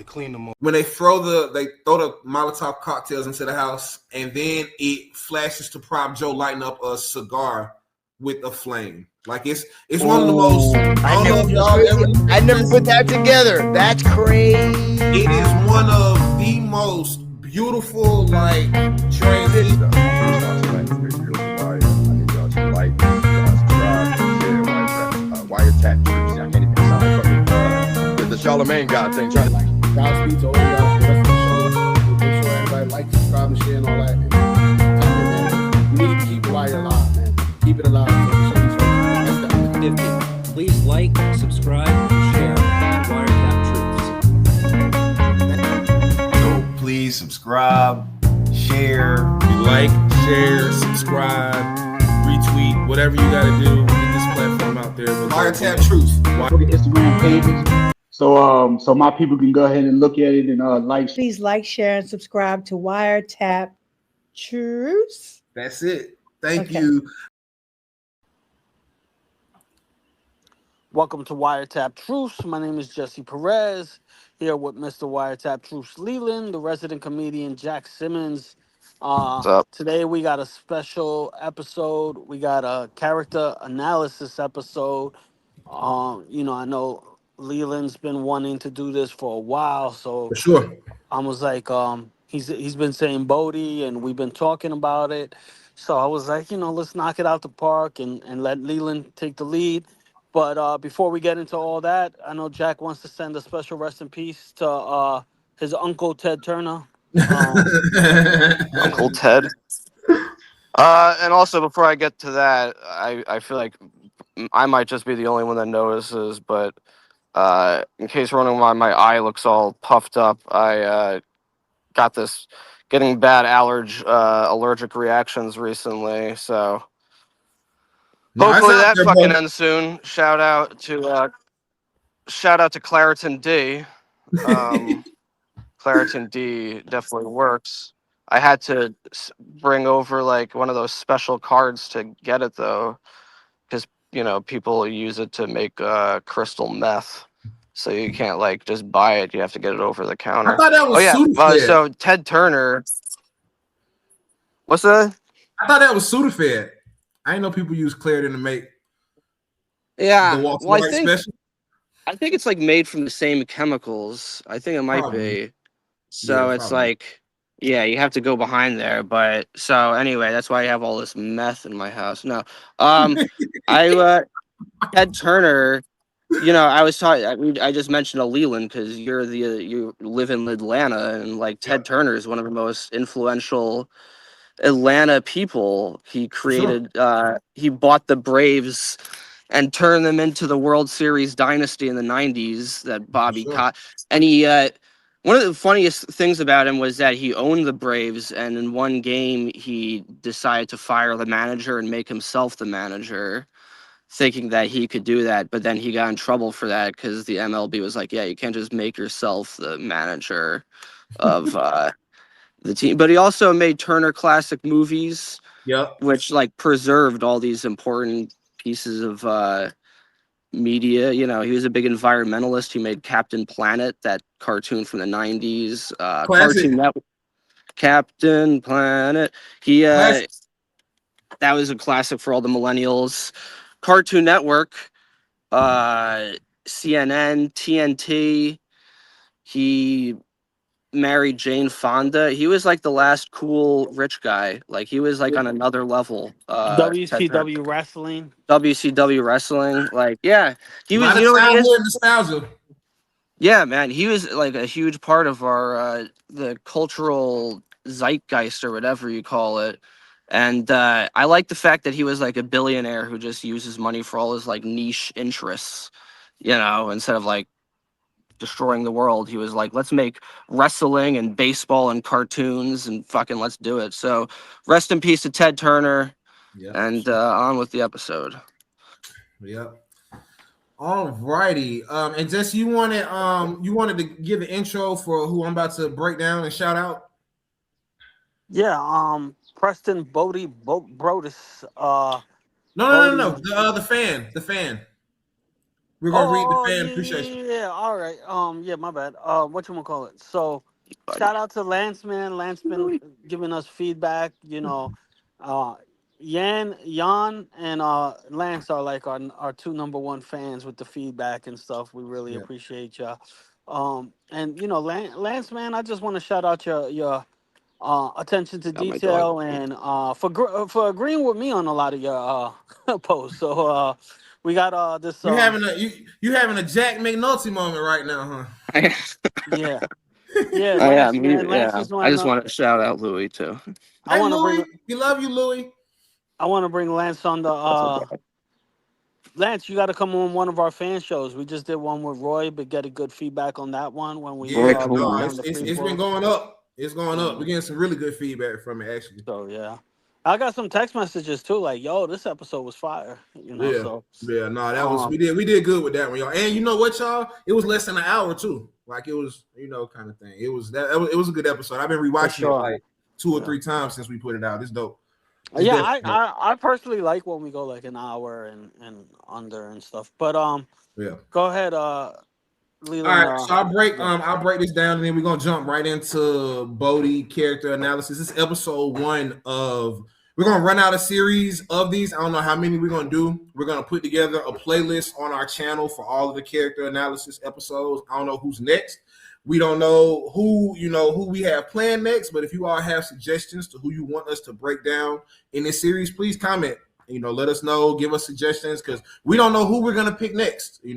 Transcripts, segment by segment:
clean them up. When they throw the Molotov cocktails into the house, and then it flashes to Prop Joe lighting up a cigar with a flame. Like it's one of the most. I never put that together. That's crazy. It is one of the most beautiful transitions. Wiretapped Truths. I can't even sound like the Charlemagne God thing. Godspeed to all y'all for the rest of the show. Make sure everybody like, subscribe, and share, and all that. Man, we need to keep Wire alive, man. Keep it alive. Please like, subscribe, and share Wiretapped Truths. So please subscribe, share. Like, share, subscribe, retweet, whatever you got to do. Get this platform out there. Wiretapped Truths. For the Instagram pages. So my people can go ahead and look at it and like. Please like, share, and subscribe to Wiretapped Truths. That's it. Thank you. Welcome to Wiretapped Truths. My name is Jesse Perez, here with Mr. Wiretapped Truths Leland, the resident comedian Jack Simmons. What's up? Today we got a special episode. We got a character analysis episode. I know Leland's been wanting to do this for a while, so for sure. I was like, he's been saying Bodie, and we've been talking about it. So I was like, let's knock it out the park and let Leland take the lead. But before we get into all that, I know Jack wants to send a special rest in peace to his uncle Ted Turner. Uncle Ted. And also, before I get to that, I feel like I might just be the only one that notices, but in case you're wondering why my eye looks all puffed up, I got this getting bad allergic reactions recently, so hopefully that fucking ends soon. Shout out to Claritin D. Claritin D definitely works. I had to bring over one of those special cards to get it though, because people use it to make crystal meth. So you can't just buy it. You have to get it over the counter. I thought that was Sudafed. So Ted Turner. What's that? I thought that was Sudafed. I didn't know people use Claritin to make. Yeah. The Walter White special. I think it's made from the same chemicals. I think it might be. So yeah, it's probably. You have to go behind there. But so anyway, that's why I have all this meth in my house. No, Ted Turner. I was talking. I just mentioned a Leland because you live in Atlanta, and Ted Turner is one of the most influential Atlanta people. He created. He bought the Braves and turned them into the World Series dynasty in the '90s. That Bobby caught, and he. One of the funniest things about him was that he owned the Braves, and in one game he decided to fire the manager and make himself the manager, thinking that he could do that. But then he got in trouble for that because the MLB was like, yeah, you can't just make yourself the manager of the team. But he also made Turner Classic Movies, which preserved all these important pieces of media. He was a big environmentalist. He made Captain Planet, that cartoon from the 90s. Cartoon Network. Captain Planet. He that was a classic for all the millennials. Cartoon Network, CNN, TNT. He married Jane Fonda. He was the last cool rich guy. He was on another level. WCW wrestling. WCW wrestling. He was. Nostalgia. Yeah, man. He was a huge part of our the cultural zeitgeist or whatever you call it. And I like the fact that he was a billionaire who just uses money for all his niche interests. Instead of destroying the world, he was let's make wrestling and baseball and cartoons and fucking let's do it. So rest in peace to Ted Turner. And on with the episode. All righty. And Jesse, you wanted to give an intro for who I'm about to break down and shout out? Preston Bodie Broadus. No. The fan. We're gonna read the fan yeah, appreciation. yeah. All right. Yeah, my bad. Whatchamacallit? So shout out to Lance, man. Lance been giving us feedback. Uh, Jan and Lance are like our two number one fans with the feedback and stuff. We really Yeah. appreciate y'all. And Lance, man, I just want to shout out your attention to Got my dog. detail and for agreeing with me on a lot of your posts. So we got this. You having a Jack McNulty moment right now, huh? Yeah. Yeah, I Lance, am. man. Lance Yeah. just I want just to. want to shout out Louis too. I Hey want to bring. Louis, we love you, Louis. I want to bring Lance on the. Lance, you got to come on one of our fan shows. We just did one with Roy, but get a good feedback on that one when we Roy Yeah, Cool. no, broke down the it's been prequel. going up. It's going up. Mhm. We're getting some really good feedback from it, actually. So yeah, I got some text messages too, like, "Yo, this episode was fire." Yeah, So yeah. No, that was um, we did good with that one, y'all. And you know what, y'all? It was less than an hour too. Like it was, kind of thing. It was it was a good episode. I've been for rewatching it sure. like 2 or Yeah. 3 times since we put it out. It's dope. It's Yeah, definitely dope. I personally like when we go like an hour and under and stuff. But Yeah. go ahead, All Leland. right, so I'll break this down and then we're gonna jump right into Bodie character analysis. This is episode 1 of we're gonna run out a series of these. I don't know how many we're gonna do. We're gonna put together a playlist on our channel for all of the character analysis episodes. I don't know who's next. We don't know who we have planned next, but if you all have suggestions to who you want us to break down in this series, please comment. Let us know, give us suggestions, because we don't know who we're gonna pick next. We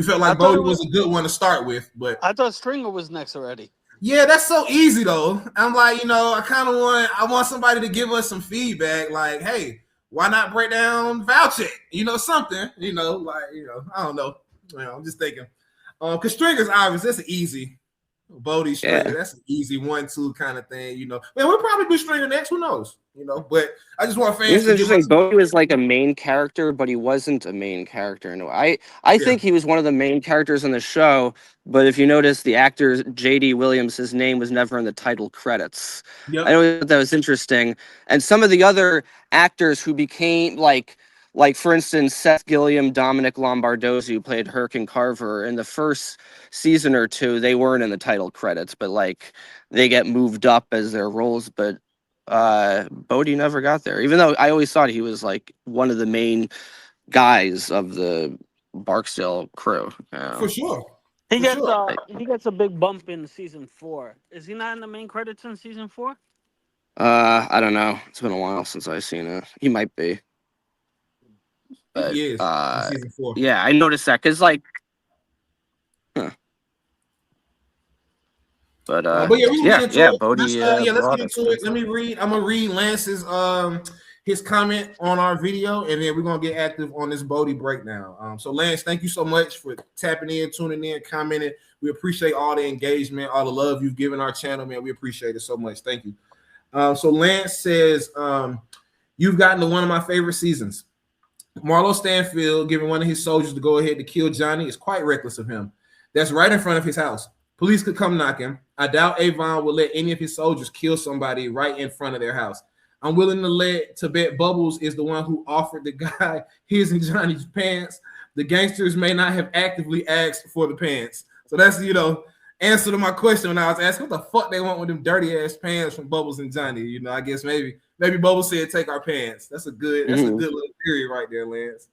felt like Bodie was a good one to start with, but I thought Stringer was next already. yeah, that's so easy though. I'm like, I want somebody to give us some feedback, like, hey, why not break down Voucher? Something, I don't know. I'm just thinking. Because Stringer's obvious, that's an easy. Bodie Stringer, that's an easy 1-2 kind of thing, Man, we'll probably do Stringer next, who knows? But I just want fans It's to give interesting. us Bodie was like a main character, but he wasn't a main character. No, I think he was one of the main characters in the show. But if you notice, the actor J.D. Williams, his name was never in the title credits. Yep. I know that was interesting. And some of the other actors who became like for instance, Seth Gilliam, Dominic Lombardozzi, who played Herc and Carver in the first season or 2, they weren't in the title credits, but like they get moved up as their roles. But Bodie never got there, even though I always thought he was like one of the main guys of the Barksdale crew. for sure. He gets a big bump in season 4. Is he not in the main credits in season 4? I don't know. It's been a while since I've seen it. He might be. But, He is in season 4. Yeah, I noticed that because But yeah, we can get into it. Bodie. Let's get into it. Let me read. I'm gonna read Lance's his comment on our video, and then we're gonna get active on this Bodie breakdown. So Lance, thank you so much for tapping in, tuning in, commenting. We appreciate all the engagement, all the love you've given our channel, man. We appreciate it so much. Thank you. So Lance says, you've gotten to one of my favorite seasons. Marlo Stanfield giving one of his soldiers to go ahead to kill Johnny is quite reckless of him. That's right in front of his house. Police could come knocking. I doubt Avon will let any of his soldiers kill somebody right in front of their house. I'm willing to bet Bubbles is the one who offered the guy his and Johnny's pants. The gangsters may not have actively asked for the pants. So that's, answer to my question when I was asking what the fuck they want with them dirty ass pants from Bubbles and Johnny. I guess maybe Bubbles said take our pants. That's a good little theory right there, Lance.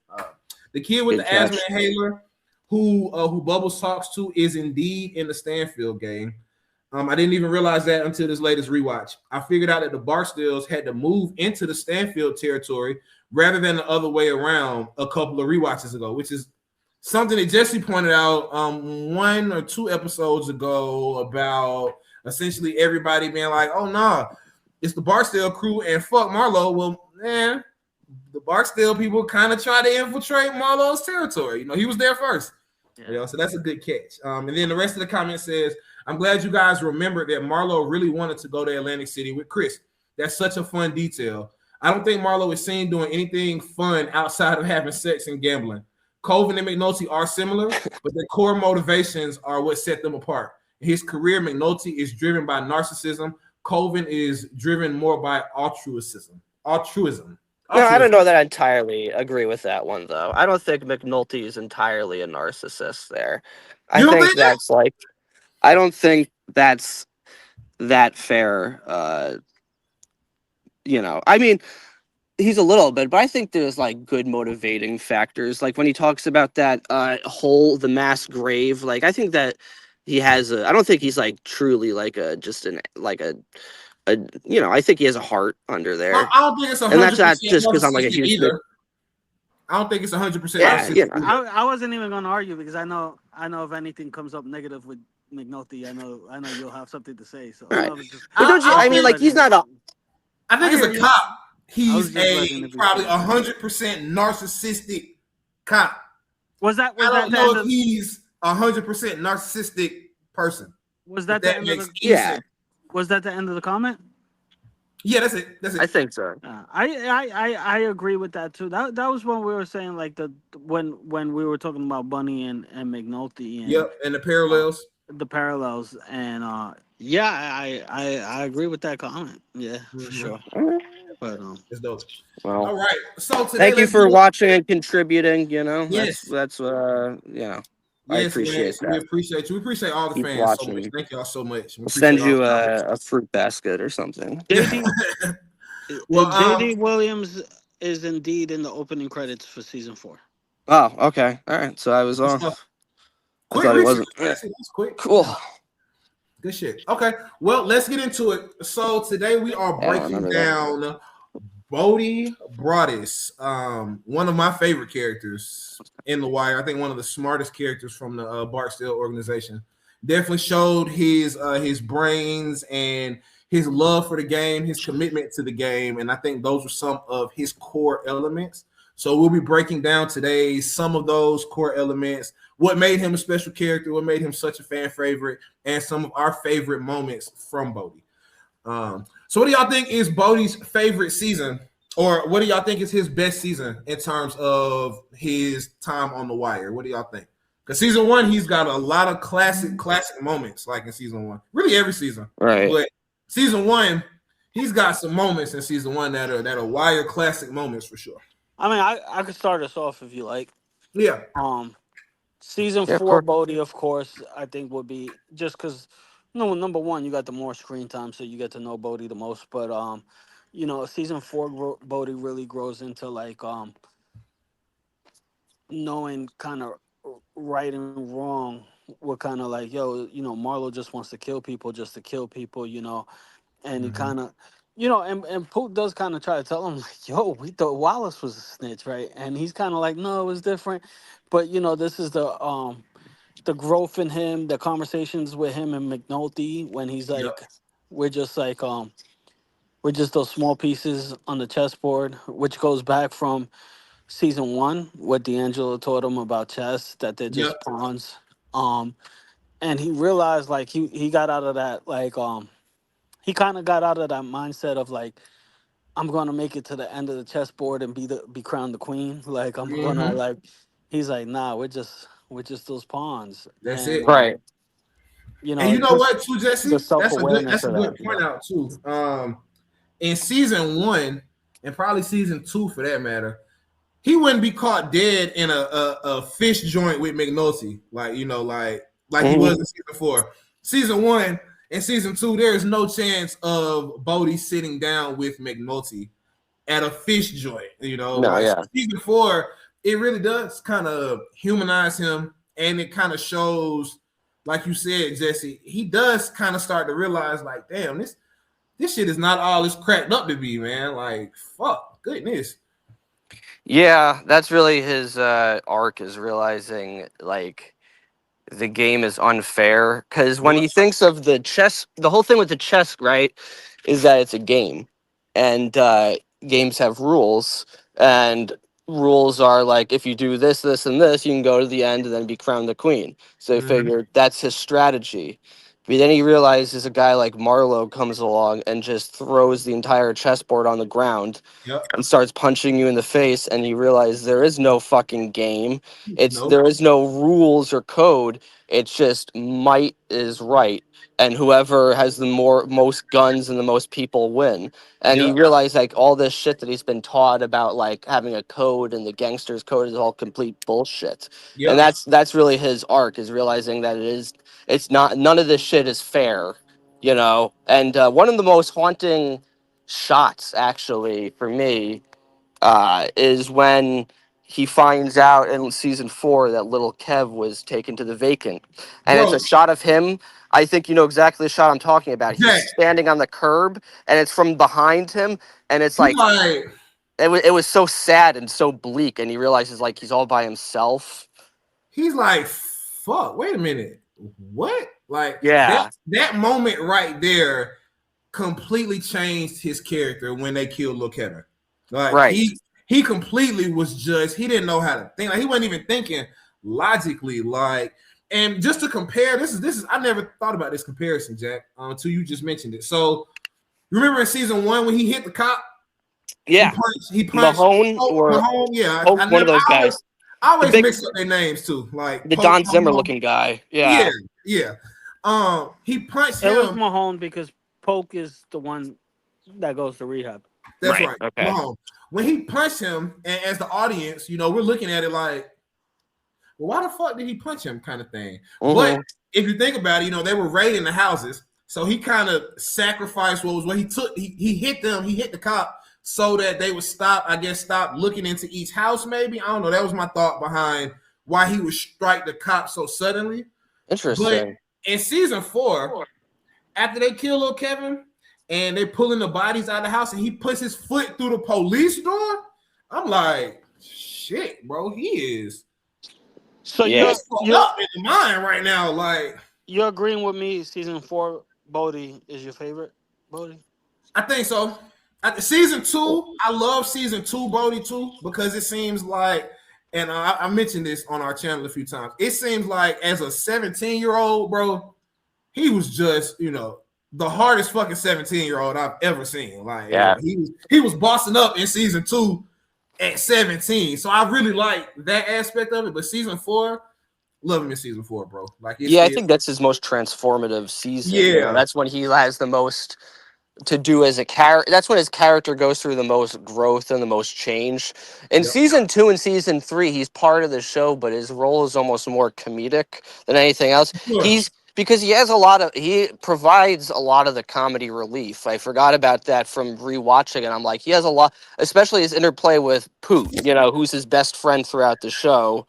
The kid with the asthma inhaler who Bubbles talks to is indeed in the Stanfield gang. I didn't even realize that until this latest rewatch. I figured out that the Barksdales had to move into the Stanfield territory rather than the other way around a couple of rewatches ago, which is something that Jesse pointed out 1 or 2 episodes ago about essentially everybody being like, oh, nah, it's the Barksdale crew and fuck Marlo. Well, man, the Barksdale people kind of try to infiltrate Marlo's territory. He was there first. Yeah. So that's a good catch. And then the rest of the comment says, I'm glad you guys remembered that Marlo really wanted to go to Atlantic City with Chris. That's such a fun detail. I don't think Marlo is seen doing anything fun outside of having sex and gambling. Colvin and McNulty are similar, but their core motivations are what set them apart. In his career, McNulty is driven by narcissism. Colvin is driven more by altruism. No, I don't know that I entirely agree with that one, though. I don't think McNulty is entirely a narcissist there. I You don't think think that? that's like, I don't think that's that fair. I mean, he's a little bit, but I think there's like good motivating factors. Like when he talks about that hole, the mass grave, like I think that he has I don't think he's like truly like I think he has a heart under there. I don't think it's And that's 100% not just because I'm like a narcissistic huge either. I don't think it's 100% Yeah, narcissistic. I wasn't even gonna argue because I know if anything comes up negative with McNulty, I know you'll have something to say. So Right. I was just, But don't you? I mean, like he's not a. I think as a cop, he's letting a it be probably said. 100% narcissistic cop. Was I that don't the know end if of, he's 100% narcissistic person. was If that the that end of makes the any Yeah. sense. was that the end of the comment? Yeah, that's it. That's it. I think so. I agree with that too. That was when we were saying like when we were talking about Bunny and McNulty and Yep, and the parallels. the parallels and yeah, I agree with that comment. Yeah, for sure. But It's dope. Well, All right. So today, thank you let's for do- watching and contributing. Yes. That's I Yes, appreciate Lance, we that. appreciate you. We appreciate all the Keep fans so much. watching. Thank y'all so much. We I'll send appreciate you all the a fruit basket or something. JD Well, JD Williams is indeed in the opening credits for season 4. Oh, okay. All right. So I was off. I quick thought he research. wasn't. That's quick. Cool. Good shit. Okay. Well, let's get into it. So today we are Yeah, I breaking remember that. down Bodie Broadus, one of my favorite characters in The Wire. I think one of the smartest characters from the Barksdale organization. Definitely showed his brains and his love for the game, his commitment to the game, and I think those are some of his core elements. So we'll be breaking down today some of those core elements, what made him a special character, what made him such a fan favorite, and some of our favorite moments from Bodie. So what do y'all think is Bodie's favorite season, or what do y'all think is his best season in terms of his time on The Wire? What do y'all think? Because season 1, he's got a lot of classic moments, like in season 1. Really every season. Right. But season 1, he's got some moments in season 1 that are Wire classic moments for sure. I mean, I could start us off if you like. Yeah. Season Yeah, 4 Bodie, of course, I think would be just because number 1, you got the more screen time, so you get to know Bodie the most. But season 4 Bodie really grows into like knowing kind of right and wrong. We're kind of like, Marlo just wants to kill people just to kill people, and he kind of. And Poot does kind of try to tell him, like, yo, we thought Wallace was a snitch, right? And he's kind of like, no, it was different. But, this is the growth in him, the conversations with him and McNulty when he's like, we're just those small pieces on the chessboard, which goes back from season 1, what D'Angelo taught him about chess, that they're just pawns. And he realized, like, he got out of that, like, he kind of got out of that mindset of like, I'm gonna make it to the end of the chessboard and be crowned the queen. Like I'm gonna like. He's like, nah, we're just those pawns. That's and, it. Right. And you know what, too, Jesse? The That's a of good that, point out too. In season 1 and probably season 2 for that matter, he wouldn't be caught dead in a fish joint with McNulty, like he was in season 4. Season 1 and season 2, there is no chance of Bodie sitting down with McNulty at a fish joint. Season 4, it really does kind of humanize him, and it kind of shows, like you said, Jesse, he does kind of start to realize, like, damn, this shit is not all it's cracked up to be, man. Like, fuck, goodness. Yeah, that's really his arc, is realizing like the game is unfair, because when he thinks of the chess, the whole thing with the chess, right, is that it's a game, and games have rules, and rules are like, if you do this, this, and this, you can go to the end and then be crowned the queen. So he figured that's his strategy. But then he realizes a guy like Marlo comes along and just throws the entire chessboard on the ground and starts punching you in the face, and you realize there is no fucking game. There is no rules or code. It's just might is right, and whoever has the most guns and the most people win. And he realized like all this shit that he's been taught about like having a code and the gangster's code is all complete bullshit. And that's really his arc, is realizing that it's not, none of this shit is fair, you know. And one of the most haunting shots actually for me is when he finds out in season 4 that little Kev was taken to the vacant, and it's a shot of him. I think you know exactly the shot I'm talking about. He's standing on the curb, and it's from behind him, and it's like it was so sad and so bleak, and he realizes like he's all by himself. He's like, "Fuck! Wait a minute, what?" Like, yeah, that moment right there completely changed his character when they killed Lil Kevin. Like, he completely was just, he didn't know how to think. Like, he wasn't even thinking logically. Like, and just to compare, this is I never thought about this comparison, Jack, until you just mentioned it. So, remember in season 1 when he hit the cop? Yeah, he punched Mahone. Yeah, one of those guys. I always mix up their names too, like the Don Zimmer looking guy. Yeah. He punched him. It was Mahone because Polk is the one that goes to rehab. That's right. Okay. Mahone. When he punched him, and as the audience, you know, we're looking at it like, well, why the fuck did he punch him, kind of thing. But if you think about it, you know, they were raiding the houses, so he kind of sacrificed what he took. He hit them. He hit the cop so that they would stop looking into each house, maybe. I don't know. That was my thought behind why he would strike the cop so suddenly. Interesting. But in season 4, after they kill little Kevin and they're pulling the bodies out of the house and he puts his foot through the police door, I'm like, shit, bro, he is. So you're up in the mind right now. Like, you're agreeing with me, season 4, Bodie is your favorite, Bodie? I think so. Season 2, I love season 2, Bodie, too, because it seems like, and I mentioned this on our channel a few times, it seems like as a 17-year-old, bro, he was just, you know, the hardest fucking 17-year-old I've ever seen. Like, yeah, you know, he was bossing up in season 2 at 17. So I really like that aspect of it. But season 4, love him in season 4, bro. Like, I think that's his most transformative season. Yeah, you know, that's when he has the most to do as a character. That's when his character goes through the most growth and the most change. In season 2 and season 3, he's part of the show, but his role is almost more comedic than anything else. Sure. Because he provides a lot of the comedy relief. I forgot about that from rewatching it. I'm like, he has a lot, especially his interplay with Poot, you know, who's his best friend throughout the show.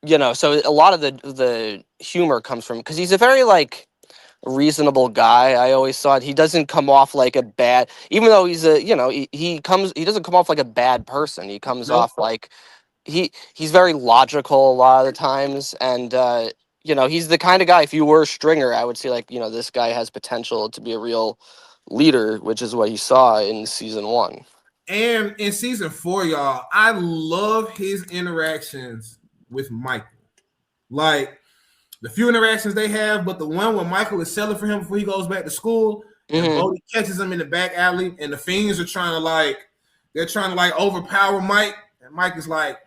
You know, so a lot of the humor comes from, because he's a very like reasonable guy. I always thought he doesn't come off like a bad, even though he's a, you know, he doesn't come off like a bad person. He comes off like he's very logical a lot of the times, and you know, he's the kind of guy, if you were Stringer, I would say like, you know, this guy has potential to be a real leader, which is what he saw in season 1. And in season 4, y'all, I love his interactions with Michael. Like, the few interactions they have, but the one when Michael is selling for him before he goes back to school, and Bodie catches him in the back alley, and the fiends are trying to overpower Mike, and Mike is like,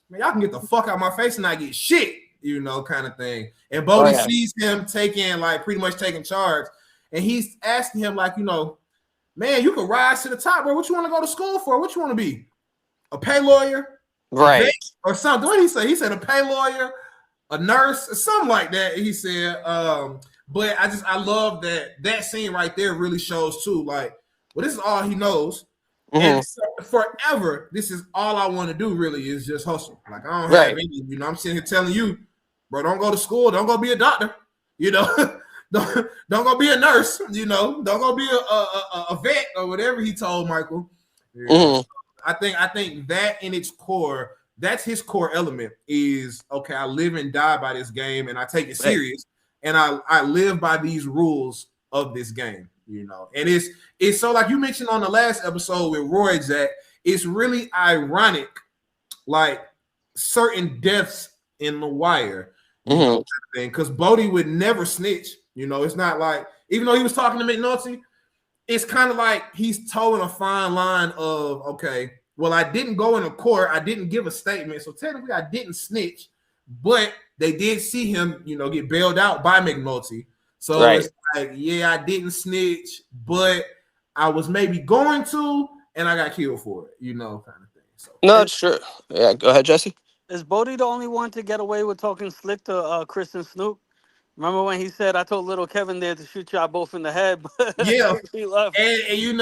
man, y'all can get the fuck out of my face and not get shit, you know, kind of thing. And Bodie sees him pretty much taking charge, and he's asking him like, you know, man, you can rise to the top, bro. What you want to go to school for? What you want to be? A pay lawyer? Right. Or something. What did he say? He said a pay lawyer, a nurse, or something like that. He said, but I love that scene right there really shows too, like, well, this is all he knows. And so forever, this is all I want to do really is just hustle. Like, I don't have any, you know, I'm sitting here telling you, bro, don't go to school, don't go be a doctor, you know, don't go be a nurse, you know, don't go be a vet or whatever he told Michael. I think that in its core, that's his core element is, okay, I live and die by this game and I take it serious and I live by these rules of this game, you know. And it's so, like you mentioned on the last episode with Roy, Jack, it's really ironic, like certain deaths in The Wire, you know, because Bodie would never snitch, you know. It's not like, even though he was talking to McNulty, it's kind of like he's towing a fine line of, okay, well, I didn't go into court, I didn't give a statement, so technically I didn't snitch, but they did see him, get bailed out by McNulty. So Right. it's like, yeah, I didn't snitch, but I was maybe going to, and I got killed for it, kind of thing. So No, it's true. Yeah, go ahead, Jesse. Is Bodie the only one to get away with talking slick to Chris and Snoop? Remember when he said, "I told little Kevin there to shoot y'all both in the head"? Yeah, he left. and He but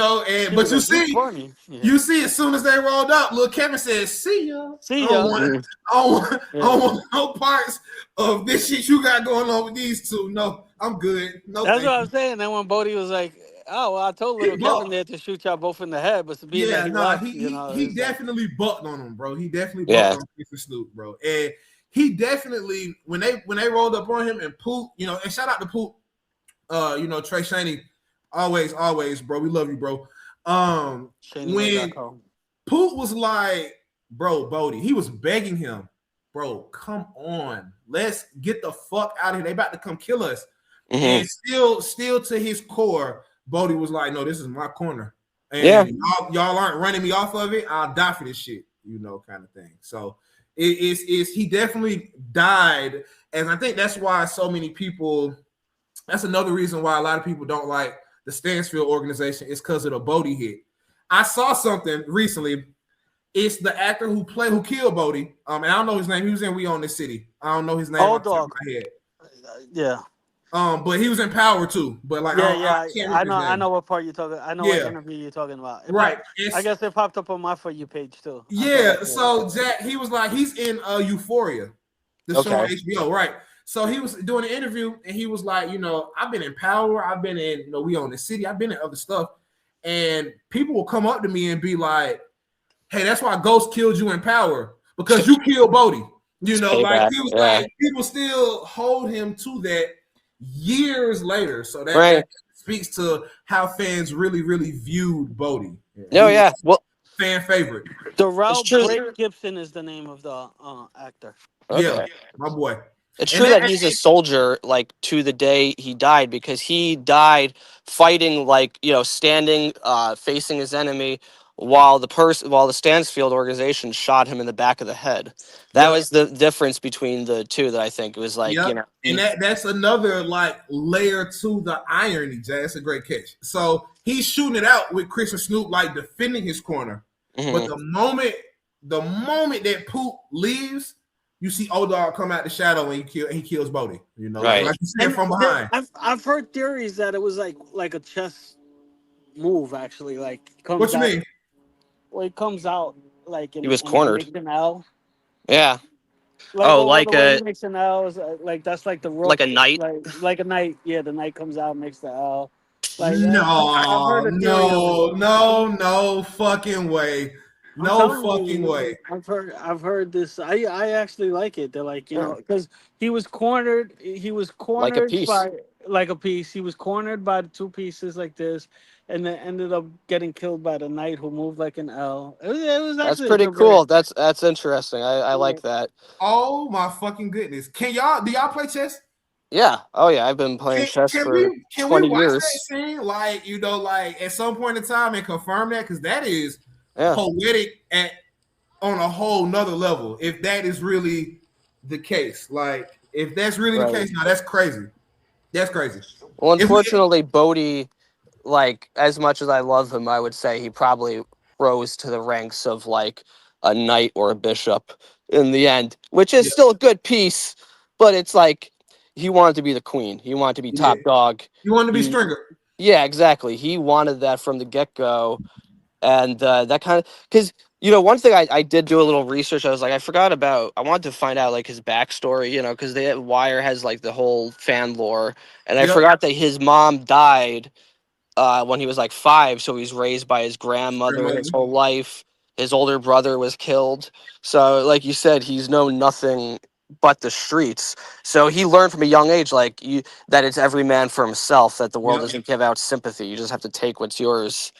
you was like, see, funny. Yeah. you see, as soon as they rolled up, little Kevin said, "See ya." See I don't ya. want, I don't want no parts of this shit you got going on with these two. No, I'm good. No, That's thank what you. I'm saying. Then when Bodie was like, "Oh, well, I told little Kevin there to shoot y'all both in the head," but being Yeah, that he no, left, he it's definitely bucked on him, bro. He definitely Yeah. bucked on Chris and Snoop, bro. And he definitely when they rolled up on him and Poop, and shout out to Poop, Trey Shaney, always, bro. We love you, bro. When ShaneWay.com. Poop was like, bro, Bodie, he was begging him, bro, come on, let's get the fuck out of here. They about to come kill us. Mhm. And still to his core, Bodie was like, no, this is my corner. And Yeah. y'all aren't running me off of it. I'll die for this shit, kind of thing. So he definitely died. And I think that's why so many people, that's another reason why a lot of people don't like the Stansfield organization is because of the Bodie hit. I saw something recently. It's the actor who killed Bodie. And I don't know his name. He was in We Own This City. I don't know his name. Old off the top dog. of my head. Yeah. But he was in Power too. But like, Yeah, can't I remember know. his I name. know what part you're talking. I know Yeah. what interview you're talking about. Right. I guess it popped up on my For You page too. Yeah. So Jack, he was like, he's in Euphoria, the show on Okay. HBO, right? So he was doing an interview, and he was like, I've been in Power, I've been in, We Own the City, I've been in other stuff, and people will come up to me and be like, "Hey, that's why Ghost killed you in Power because you killed Bodie." Payback, He was yeah. like, people still hold him to that years later. So that, Right. that speaks to how fans really, really viewed Bodie. No, He yeah. was Well, fan favorite. Darrell It's true. Blake Gibson is the name of the actor. okay. Yeah, my boy. It's And true that- that he's a soldier, like to the day he died, because he died fighting, like standing, facing his enemy, while the Stansfield organization shot him in the back of the head. That Yep. was the difference between the two. That I think it was like Yep. And that's another like layer to the irony, Jay. That's a great catch. So he's shooting it out with Chris and Snoop, like defending his corner. Mhm. But the moment that Poop leaves, you see Old Dog come out the shadow and he kills Bodie. Right. Like you see him from behind. I've heard theories that it was like a chess move actually. Like comes What you out, mean? Well, it comes out like He was cornered. makes an L. Yeah. The way he makes an L is like that's like the rope, Like a knight? like a knight. Yeah, the knight comes out, makes the L. Like, No, I've heard a theory of it. no fucking way. I'm No telling fucking you, way. I've heard this. I actually like it. They're like, because he was cornered. He was cornered Like a piece. by like a piece. He was cornered by the two pieces like this, and then ended up getting killed by the knight who moved like an L. It was That's actually pretty a good cool. break. That's interesting. I like that. Oh my fucking goodness. Do y'all play chess? Yeah. Oh yeah. I've been playing chess for 20 watch years. that scene? Like at some point in time and confirm that? Because that is Yeah. poetic on a whole nother level. If that is really the case. Like if that's really the Right. case, now that's crazy. That's crazy. Well, unfortunately, Bodie, like as much as I love him, I would say he probably rose to the ranks of like a knight or a bishop in the end, which is still a good piece, but it's like he wanted to be the queen. He wanted to be top dog. You want to be Stringer. Yeah, exactly. He wanted that from the get-go. And that kind of, because, one thing I did do a little research. I was like, I wanted to find out like his backstory, because Wire has like the whole fan lore. And I forgot that his mom died when he was like 5. So he's raised by his grandmother his whole life. His older brother was killed. So like you said, he's known nothing but the streets. So he learned from a young age, that it's every man for himself, that the world doesn't give out sympathy. You just have to take what's yours.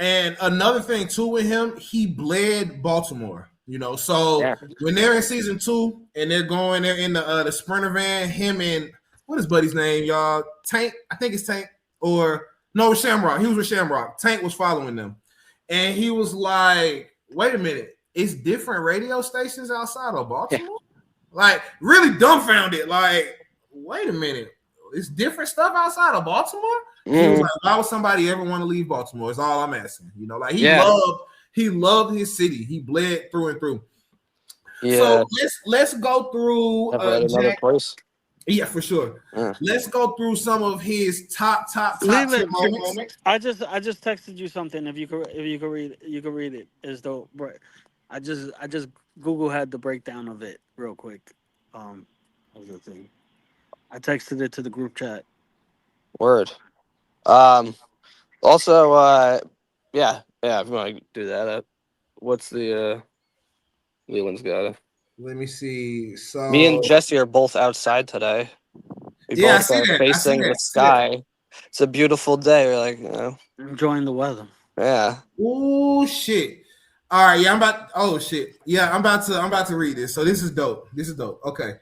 And another thing too with him, he bled Baltimore. So when they're in season 2 and they're in the Sprinter van, him and what is Buddy's name, y'all? Tank, I think it's Tank, or no, Shamrock. He was with Shamrock. Tank was following them, and he was like, "Wait a minute, it's different radio stations outside of Baltimore." Like, really dumbfounded. Like, wait a minute. It's different stuff outside of Baltimore? He was like, why would somebody ever want to leave Baltimore? Is all I'm asking. You know, like he loved his city. He bled through and through. Yeah. So let's go through another place. Yeah, for sure. Let's go through some of his top Leland, moments. I just texted you something. If you could read it, you could read it. As though I just Google had the breakdown of it real quick. What was the thing? I texted it to the group chat. Word. Also, yeah, if you want to do that, what's the Leland's got it. Let me see. So Me and Jesse are both outside today. We Yeah, I both see are that. facing the sky. It's a beautiful day. We're like, enjoying the weather. Yeah. Oh shit. All right, yeah, I'm about to read this. So this is dope. Okay.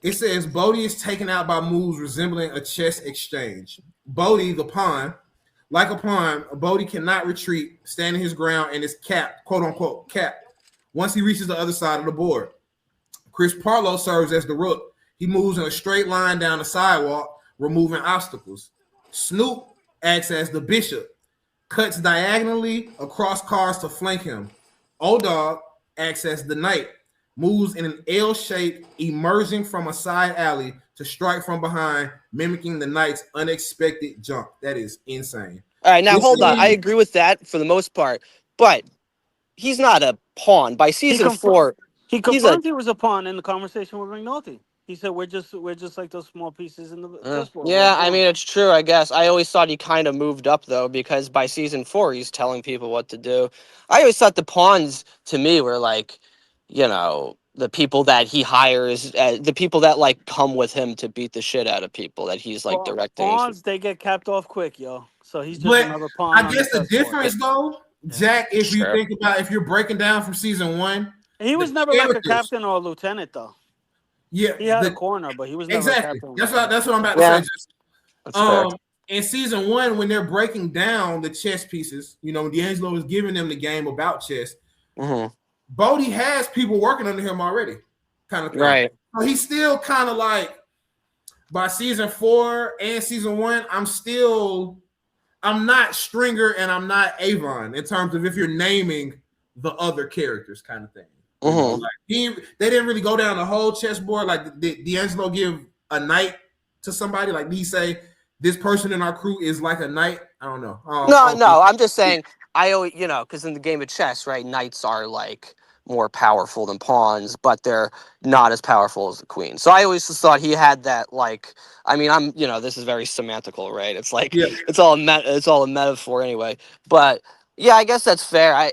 It says Bodie is taken out by moves resembling a chess exchange. Bodie, the pawn, like a pawn, Bodie cannot retreat, standing his ground, and is capped, quote unquote, capped, once he reaches the other side of the board. Chris Parlow serves as the rook. He moves in a straight line down the sidewalk, removing obstacles. Snoop acts as the bishop, cuts diagonally across cars to flank him. O-Dog acts as the knight, moves in an L shape, emerging from a side alley to strike from behind, mimicking the knight's unexpected jump. That is insane. All right, now hold on. I agree with that for the most part, but he's not a pawn. By season 4, he confirmed he was a pawn in the conversation with McNulty. He said we're just like those small pieces in the chessboard. Yeah, I mean, it's true, I guess. I always thought he kind of moved up, though, because by season 4, he's telling people what to do. I always thought the pawns, to me, were like, the people that he hires, the people that, like, come with him to beat the shit out of people that he's, like, directing. Pawns, they get capped off quick, yo. So he's just another pawn. I guess the difference, though, Jack, if you think about, if you're breaking down from season 1. He was never like a captain or a lieutenant, though. Yeah, he had a corner, but he was never exactly. a captain. That's what I'm about to say. In season 1, when they're breaking down the chess pieces, D'Angelo is giving them the game about chess. Bodie has people working under him already, kind of thing. Right. So he's still kind of like, by season 4 and season 1, I'm not Stringer and I'm not Avon in terms of if you're naming the other characters, kind of thing. Like they didn't really go down the whole chessboard. Like, did D'Angelo give a knight to somebody? Like, did he say this person in our crew is like a knight? I don't know. No. I'm just saying. I always, because in the game of chess, right, knights are like more powerful than pawns, but they're not as powerful as the queen. So I always just thought he had that. Like, I mean, this is very semantical, right? It's like it's all a metaphor anyway. But yeah, I guess that's fair.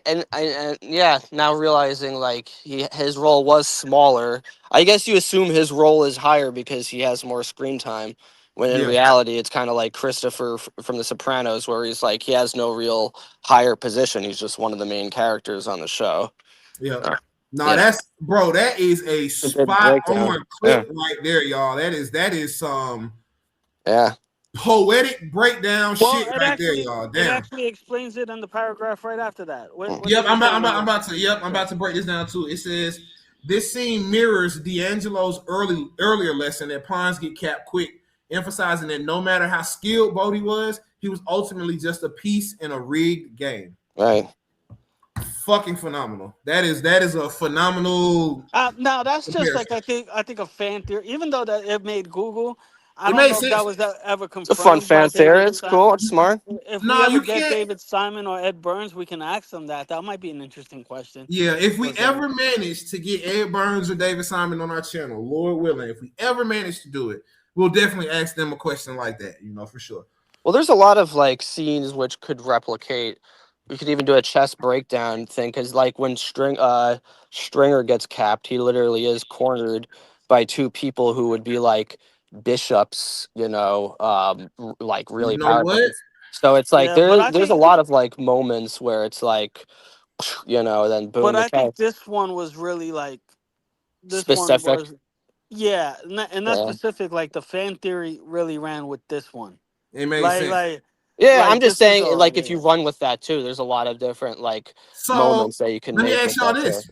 Now realizing like his role was smaller, I guess you assume his role is higher because he has more screen time. When in reality, it's kind of like Christopher from The Sopranos, where he's like he has no real higher position. He's just one of the main characters on the show. Yeah. That is a spot on clip right there, y'all. That is some poetic breakdown shit right there, y'all. Damn. It actually explains it in the paragraph right after that. I'm about to break this down too. It says this scene mirrors D'Angelo's earlier lesson that pawns get capped quick, emphasizing that no matter how skilled Bodie was, he was ultimately just a piece in a rigged game. Right. Fucking phenomenal. That is a phenomenal. Now that's just like I think a fan theory. Even though that it made Google, I don't know if that was ever confirmed. It's a fun fan theory. It's cool. It's smart. If we ever get David Simon or Ed Burns, we can ask them that. That might be an interesting question. Yeah, if we ever manage to get Ed Burns or David Simon on our channel, Lord willing, if we ever manage to do it, we'll definitely ask them a question like that, for sure. Well, there's a lot of like scenes which could replicate. We could even do a chess breakdown thing because, like, when Stringer gets capped, he literally is cornered by two people who would be like bishops, like really powerful. What? So it's like there's a lot of like moments where it's like, then boom. But I think this one was really like specific. One was, and that's specific. Like the fan theory really ran with this one. It made sense. I'm just saying, if you run with that too, there's a lot of different moments that you can. Let me ask y'all this: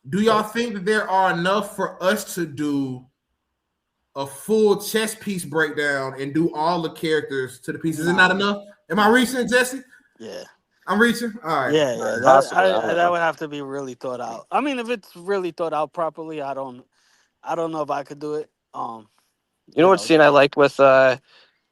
do y'all think that there are enough for us to do a full chess piece breakdown and do all the characters to the piece? Is it not enough? Am I reaching, Jesse? Yeah. I'm reaching. All right. Yeah, All right. Possibly, I don't that know. would have to be really thought out. I mean, if it's really thought out properly, I don't know if I could do it. You know what scene I like with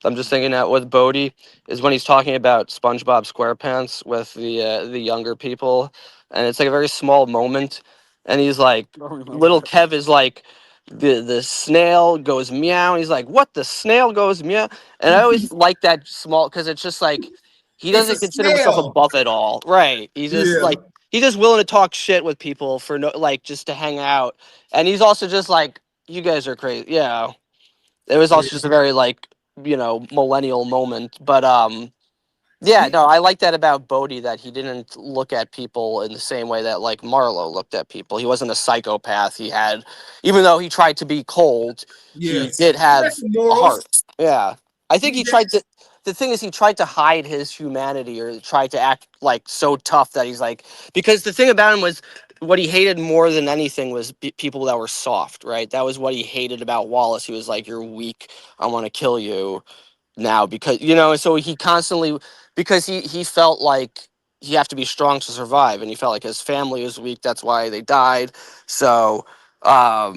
I'm just thinking that with Bodie is when he's talking about SpongeBob SquarePants with the younger people, and it's like a very small moment, and he's like, Don't remember little that. Kev is like, the snail goes meow, and he's like, what, the snail goes meow, and I always like that small because it's just like he It's a doesn't consider himself snail. above it all, right? He's just Yeah. like he's just willing to talk shit with people for no like just to hang out, and he's also just like, you guys are crazy, yeah. It was Yeah. also just a very like millennial moment, but yeah, no, I like that about Bodhi that he didn't look at people in the same way that like Marlo looked at people. He wasn't a psychopath. He had, even though he tried to be cold, he Yes. did have That's the a morals. heart. Yeah, I think he tried to. The thing is, he tried to hide his humanity or tried to act like so tough that he's like, because the thing about him was what he hated more than anything was people that were soft, right? That was what he hated about Wallace. He was like, "You're weak. I want to kill you." Now because and so he constantly because he felt like you have to be strong to survive, and he felt like his family was weak, that's why they died. So but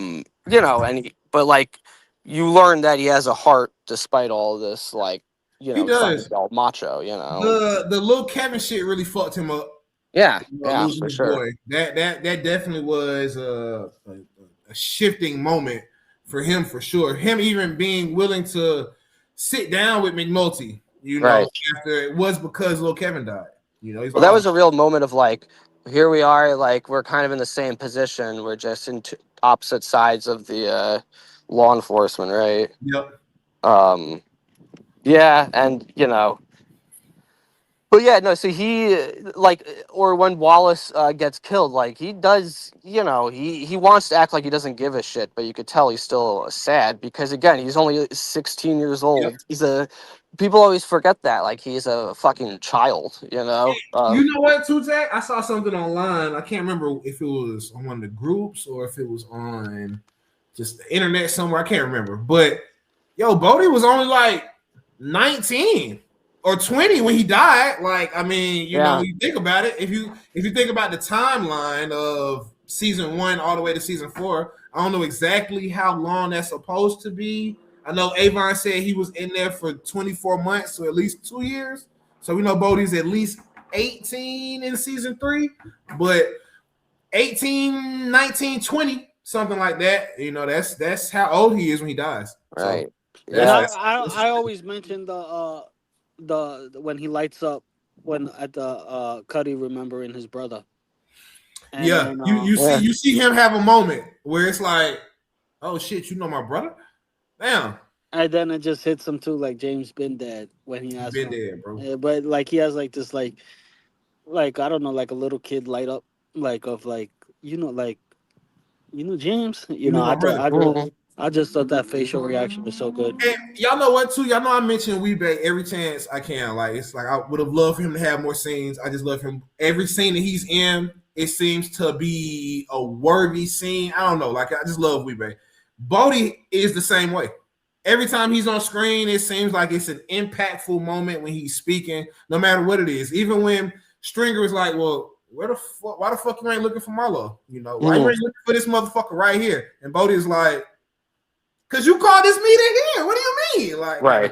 like you learn that he has a heart despite all this, like He trying to does. be all macho. The little Kevin shit really fucked him up. Yeah, Losing for his sure. boy. That definitely was a shifting moment for him, for sure. Him even being willing to sit down with McNulty, Right. after it was because little Kevin died. He's Well, that was a real moment of like, here we are, like we're kind of in the same position. We're just in opposite sides of the law enforcement, right? yep. Yeah, and but yeah, no. So he like, or when Wallace gets killed, like he does, he wants to act like he doesn't give a shit, but you could tell he's still sad because again, he's only 16 years old. Yep. People always forget that, like he's a fucking child, You know what, too, Jack? I saw something online. I can't remember if it was on one of the groups or if it was on just the internet somewhere. I can't remember. But yo, Bodie was only like 19 or 20 when he died. Like, I mean, Yeah. when you think about it, if you think about the timeline of season 1 all the way to season 4, I don't know exactly how long that's supposed to be. I know Avon said he was in there for 24 months, so at least 2 years. So we know Bodie's at least 18 in season 3, but 18, 19, 20, something like that. That's how old he is when he dies. Right. So Yeah. I always mention the when he lights up when at the Cuddy remembering his brother. And yeah, then, you see him have a moment where it's like, oh shit, my brother? Damn. And then it just hits him too, like James been dead when he asked Been him. dead, bro. Yeah, but like he has like this like I don't know, like a little kid light up, like of like James. My brother. I just thought that facial reaction was so good. And y'all know what too? Y'all know I mention Weebay every chance I can. Like, it's like I would have loved for him to have more scenes. I just love him. Every scene that he's in, it seems to be a worthy scene. I don't know. Like, I just love Weebay. Bodie is the same way. Every time he's on screen, it seems like it's an impactful moment when he's speaking, no matter what it is. Even when Stringer is like, well, why the fuck you ain't looking for Marlo? Why you ain't looking for this motherfucker right here? And Bodie is like, because you call this meeting here. What do you mean? Like, Right.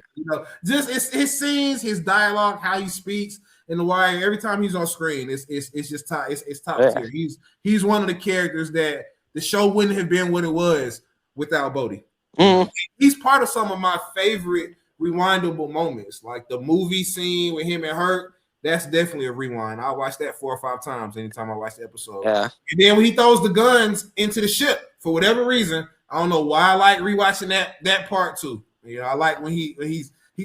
Just it's his scenes, his dialogue, how he speaks in The Wire. Every time he's on screen, it's just top. It's top tier. He's one of the characters that the show wouldn't have been what it was without Bodie. He's part of some of my favorite rewindable moments, like the movie scene with him and Hurt. That's definitely a rewind. I watch that 4 or 5 times anytime I watch the episode. Yeah. And then when he throws the guns into the ship for whatever reason, I don't know why I like rewatching that part too. I like when he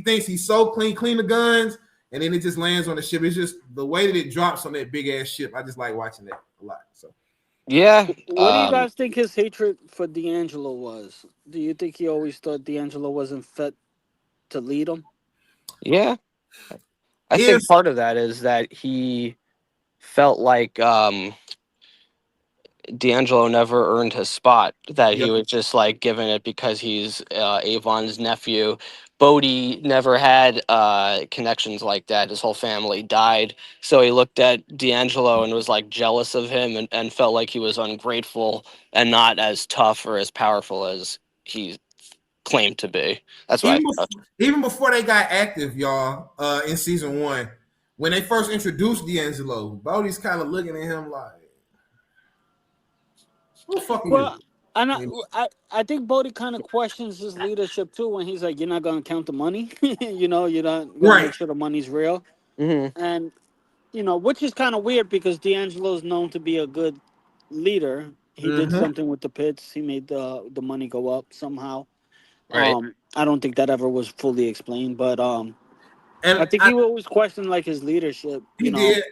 thinks he's so clean the guns, and then it just lands on the ship. It's just the way that it drops on that big ass ship. I just like watching that a lot. So Yeah. What do you guys think his hatred for D'Angelo was? Do you think he always thought D'Angelo wasn't fit to lead him? Yeah. I think part of that is that he felt like D'Angelo never earned his spot, that he Yep. was just like given it because he's Avon's nephew. Bodie never had connections like that. His whole family died. So he looked at D'Angelo and was like jealous of him and felt like he was ungrateful and not as tough or as powerful as he claimed to be. That's why. Even before they got active, y'all, in season 1, when they first introduced D'Angelo, Bodie's kind of looking at him like, who the fuck are Well, you? and I think Bodie kind of questions his leadership too when he's like, "You're not gonna count the money, you're not gonna make sure the money's real," and which is kind of weird because D'Angelo's known to be a good leader. He did something with the pits. He made the money go up somehow. Right. I don't think that ever was fully explained, but And I think he always questioned like his leadership. He did.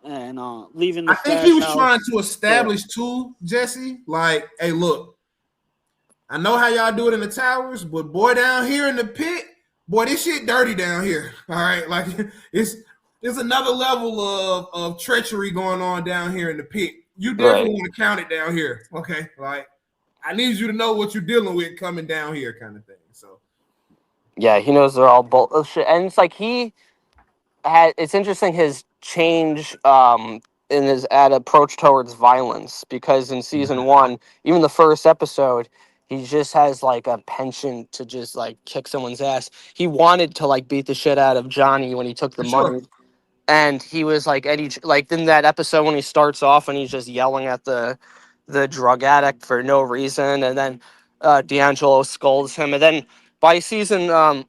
And leaving the I think he was house. trying to establish too, Jesse, like, hey, look, I know how y'all do it in the towers, but boy, down here in the pit, boy, this shit dirty down here. All right, like it's another level of treachery going on down here in the pit. You definitely want to count it down here, okay? Like, I need you to know what you're dealing with coming down here, kind of thing. So, yeah, he knows they're all bullshit, and it's like it's interesting his change in his approach towards violence, because in season 1, even the first episode, he just has like a penchant to just like kick someone's ass. He wanted to like beat the shit out of Johnny when he took the money. And he was like, like in that episode when he starts off and he's just yelling at the drug addict for no reason, and then D'Angelo scolds him, and then by season by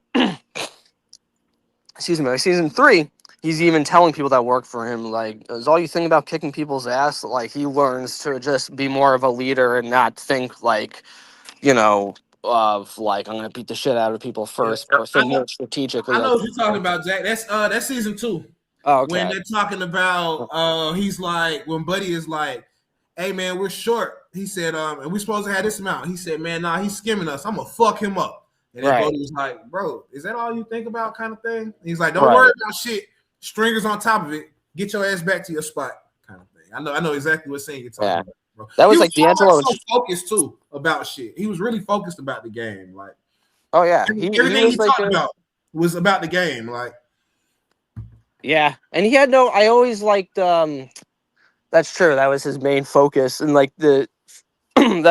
season 3, he's even telling people that work for him, like, is all you think about kicking people's ass? Like, he learns to just be more of a leader and not think like, of like, I'm gonna beat the shit out of people first, or think more strategically. I know what you're talking about, Jack. That's season 2. Oh, okay. When they're talking about, he's like, when Buddy is like, hey man, we're short. He said, and we're supposed to have this amount. He said, man, nah, he's skimming us. I'm gonna fuck him up. And then Bodie was like, bro, is that all you think about, kind of thing? He's like, don't worry about shit. Stringers on top of it. Get your ass back to your spot, kind of thing. I know exactly what scene you're talking about, bro. That was like D'Angelo so focused too about shit. He was really focused about the game. Like, oh yeah, everything he talked about was about the game. Like, yeah, and he had I always liked. That's true. That was his main focus, and like that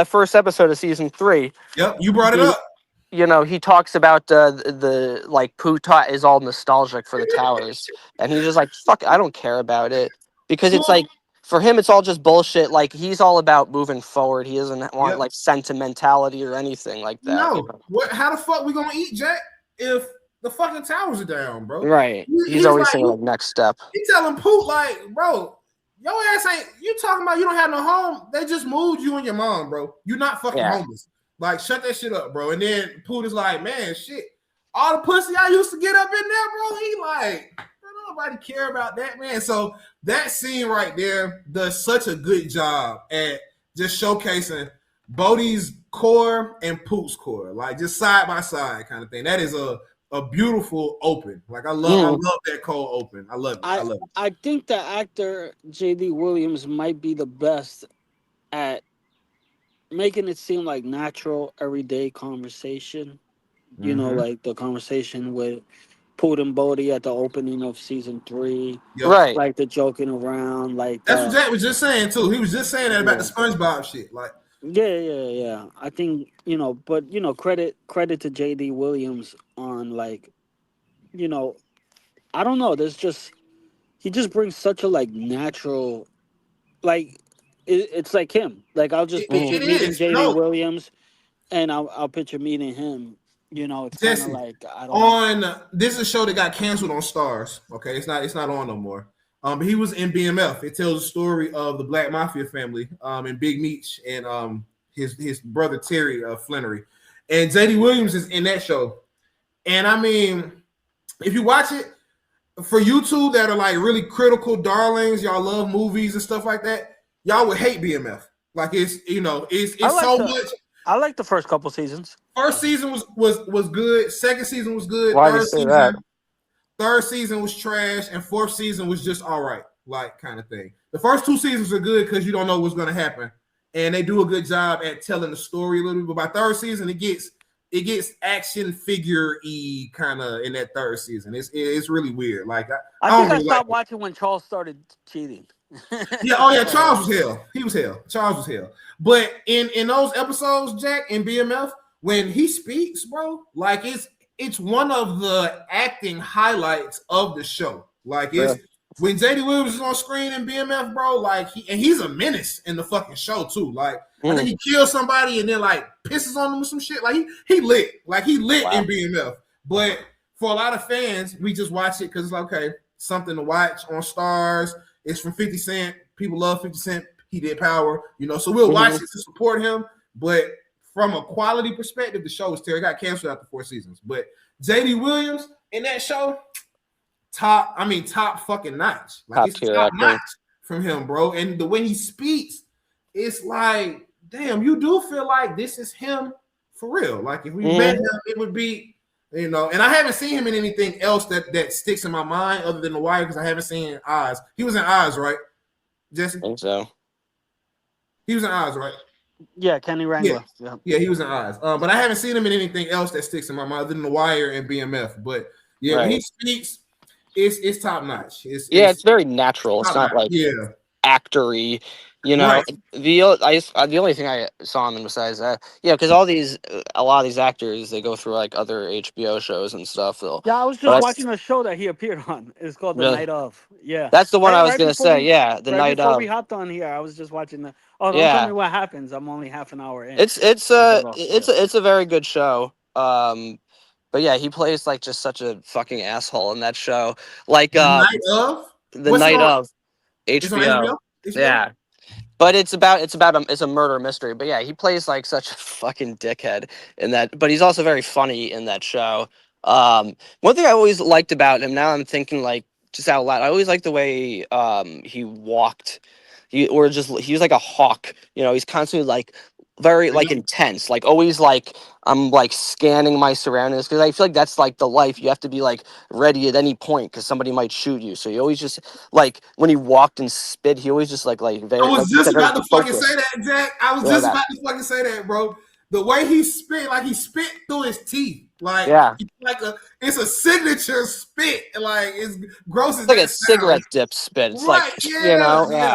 first episode of season 3. Yep, you brought it up. He talks about the like Puta is all nostalgic for the towers, and he's just like, fuck, I don't care about it, because it's like, for him it's all just bullshit. Like, he's all about moving forward. He doesn't want like sentimentality or anything like that. No, how the fuck we gonna eat, Jack, if the fucking towers are down, bro? Right. He's always saying like next step. He telling Poot like, bro, your ass ain't, you talking about you don't have no home. They just moved you and your mom, bro. You're not fucking homeless. Like, shut that shit up, bro. And then Poot is like, man, shit, all the pussy I used to get up in there, bro. He like, nobody care about that, man. So that scene right there does such a good job at just showcasing Bodie's core and Poot's core, like just side by side kind of thing. That is a beautiful open. Like, I love that cold open. I love it. I love it. I think the actor J.D. Williams might be the best at making it seem like natural, everyday conversation. Like the conversation with Poot and Bodie at the opening of season 3. Yep. Right. Like the joking around. Like that's what Jack was just saying too. He was just saying that about the SpongeBob shit. Like, yeah. I think, but credit to J.D. Williams on, like, I don't know. He just brings such a like natural, like, it's like him. Like, I'll just picture meeting J.D. Williams, and I'll picture meeting him. It's kind of like, I don't. This is a show that got canceled on Stars. Okay, it's not on no more. But he was in BMF. It tells the story of the Black Mafia family, and Big Meech and his brother Terry Flannery, and J.D. Williams is in that show. And I mean, if you watch it, for YouTube that are like really critical darlings, y'all love movies and stuff like that, y'all would hate BMF. Like, it's so much. I like the first couple seasons. First season was good. Second season was good. Why do you say that? Third season was trash, and fourth season was just all right, like, kind of thing. The first 2 seasons are good because you don't know what's going to happen and they do a good job at telling the story a little bit. But by third season, it gets action figure-y kind of in that third season. It's really weird. Like I don't think I really stopped like watching when Charles started cheating. Charles was hell. He was hell. Charles was hell. But in those episodes, Jack, in BMF, when he speaks, bro, like it's one of the acting highlights of the show. Like it's when JD Williams is on screen in BMF, bro, like he's a menace in the fucking show too. Like I think he kills somebody and then like pisses on them or some shit. Like he lit. Like he lit in BMF. But for a lot of fans, we just watch it because it's like, okay, something to watch on Stars. It's from 50 Cent. People love 50 Cent. He did Power, so we'll watch it to support him. But from a quality perspective, the show is terrible. It got canceled after 4 seasons. But JD Williams in that show, top fucking notch. Like it's top notch from him, bro. And the way he speaks, it's like, damn, you do feel like this is him for real. Like if we met him, it would be. And I haven't seen him in anything else that sticks in my mind other than The Wire because I haven't seen Oz. He was in Oz, right, Jesse? I think so. He was in Oz, right? Yeah, Kenny Wrangler. Yeah, he was in Oz. But I haven't seen him in anything else that sticks in my mind other than The Wire and BMF. But yeah, when he speaks, it's top notch. It's very natural. It's not like actory. Right. The only thing I saw him in besides that, because a lot of these actors, they go through like other HBO shows and stuff. I was just watching a show that he appeared on. It's called The Night Of. Yeah, that's the one I was gonna say. The Night Of. Before we hopped on here, I was just watching the. Oh, don't tell me what happens. I'm only half an hour in. It's a very good show. But yeah, he plays like just such a fucking asshole in that show. Like The Night Of. The Night Of. HBO. Yeah. But it's a murder mystery. But yeah, he plays like such a fucking dickhead in that. But he's also very funny in that show. One thing I always liked about him, now I'm thinking like just out loud, I always liked the way he walked. He was like a hawk. He's constantly like very like intense, like always like I'm like scanning my surroundings because I feel like that's like the life. You have to be like ready at any point because somebody might shoot you. So you always just like when he walked and spit, he always just like very. I was just about to fucking focused. say that, Jack. I was just about to fucking say that, bro. The way he spit, like he spit through his teeth, like it's a signature spit, like it's gross. It's like a cigarette dip spit. It's like yeah.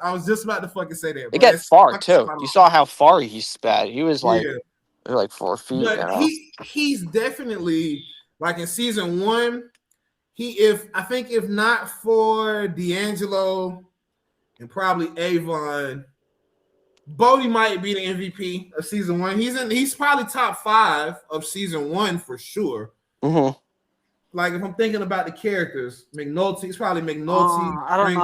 I was just about to fucking say that. Bro. It gets far too. You saw how far he spat. He was like, like 4 feet. But he's definitely like in season 1. If not for D'Angelo and probably Avon, Bodie might be the MVP of season 1. He's probably top 5 of season 1 for sure. Mm-hmm. Like if I'm thinking about the characters, McNulty, it's probably McNulty. I don't know.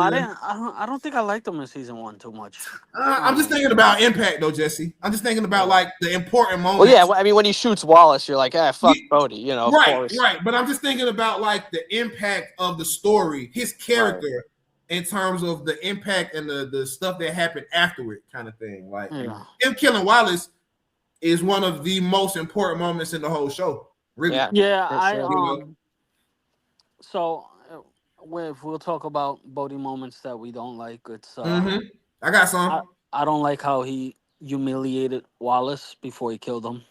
I don't think I liked him in season 1 too much. I'm just thinking about impact though, Jesse. I'm just thinking about like the important moments. Well, yeah. I mean, when he shoots Wallace, you're like, fuck Bodie, Of course. Right. But I'm just thinking about like the impact of the story, his character. Right. In terms of the impact and the stuff that happened afterward, kind of thing. Like him killing Wallace is one of the most important moments in the whole show. Really. So if we'll talk about Bodie moments that we don't like, it's I got some. I don't like how he humiliated Wallace before he killed him.